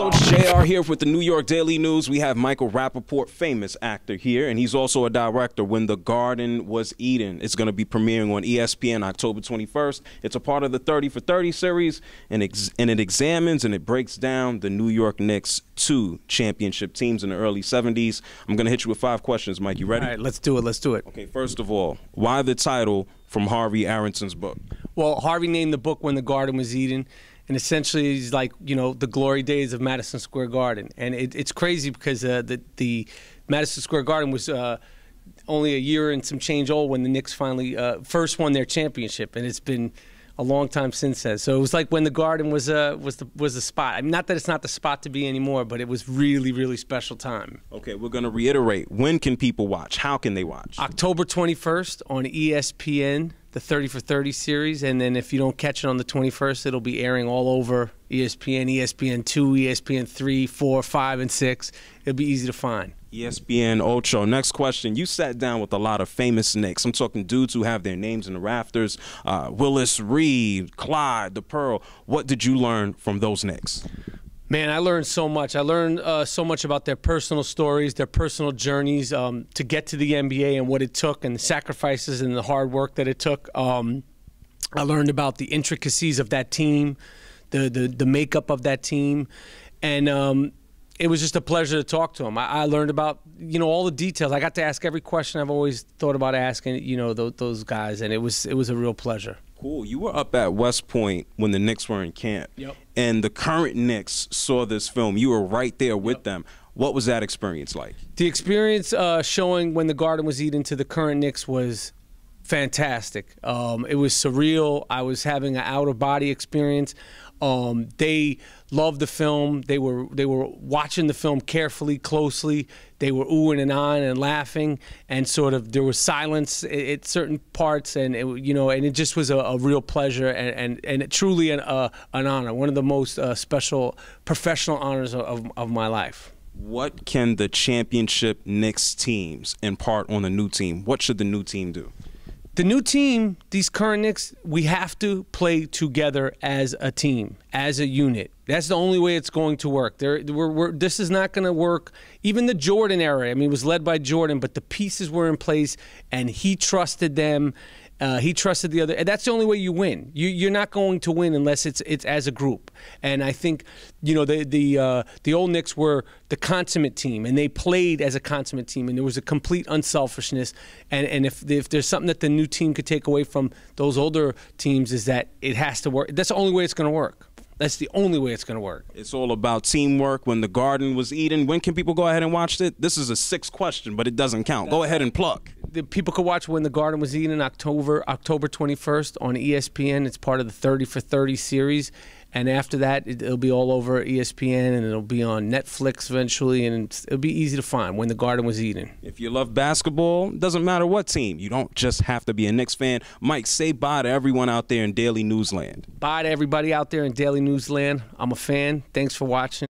So it's JR here with the New York Daily News. We have Michael Rapaport, famous actor here, and he's also a director. When the Garden Was Eden, it's going to be premiering on ESPN October 21st. It's a part of the 30 for 30 series, and it examines and it breaks down the New York Knicks' two championship teams in the early 70s. I'm going to hit you with 5 questions, Mike. You ready? All right, let's do it. Let's do it. Okay, first of all, why the title from Harvey Aronsson's book? Well, Harvey named the book When the Garden Was Eden. And essentially, it's like, you know, the glory days of Madison Square Garden. And it's crazy because the Madison Square Garden was only a year and some change old when the Knicks finally first won their championship. And it's been a long time since then. So it was like when the Garden was the spot. I mean, not that it's not the spot to be anymore, but it was really, really special time. Okay, we're going to reiterate. When can people watch? How can they watch? October 21st on ESPN. The 30 for 30 series, and then if you don't catch it on the 21st, it'll be airing all over ESPN, ESPN 2, ESPN 3, 4, 5, and 6. It'll be easy to find. ESPN Ocho. Next question. You sat down with a lot of famous Knicks. I'm talking dudes who have their names in the rafters. Willis Reed, Clyde, the Pearl. What did you learn from those Knicks? Man, I learned so much. I learned so much about their personal stories, their personal journeys to get to the NBA and what it took and the sacrifices and the hard work that it took. I learned about the intricacies of that team, the makeup of that team, and it was just a pleasure to talk to them. I learned about, you know, all the details. I got to ask every question I've always thought about asking, you know, those guys, and it was a real pleasure. Cool. You were up at West Point when the Knicks were in camp. Yep. And the current Knicks saw this film. You were right there with them. What was that experience like? The experience showing When the Garden Was Eden to the current Knicks was fantastic. It was surreal. I was having an out-of-body experience. They loved the film. They were watching the film carefully, closely. They were oohing and ahhing and laughing, and sort of there was silence at certain parts, and it just was a real pleasure and truly an honor. One of the most special professional honors of my life. What can the championship Knicks teams impart on the new team? What should the new team do? The new team, these current Knicks, we have to play together as a team, as a unit. That's the only way it's going to work. This is not going to work. Even the Jordan era, I mean, it was led by Jordan, but the pieces were in place, and he trusted them. He trusted the other, and that's the only way you win. You're not going to win unless it's as a group. And I think, you know, the old Knicks were the consummate team, and they played as a consummate team, and there was a complete unselfishness. And if there's something that the new team could take away from those older teams, is that it has to work. That's the only way it's going to work. That's the only way it's going to work. It's all about teamwork. When the Garden Was Eden. When can people go ahead and watch it? This is a 6th question, but it doesn't count. Go ahead and pluck. The people could watch When the Garden Was Eden October 21st on ESPN. It's part of the 30 for 30 series. And after that, it'll be all over ESPN, and it'll be on Netflix eventually, and it'll be easy to find, When the Garden Was Eden. If you love basketball, doesn't matter what team. You don't just have to be a Knicks fan. Mike, say bye to everyone out there in Daily Newsland. Bye to everybody out there in Daily Newsland. I'm a fan. Thanks for watching.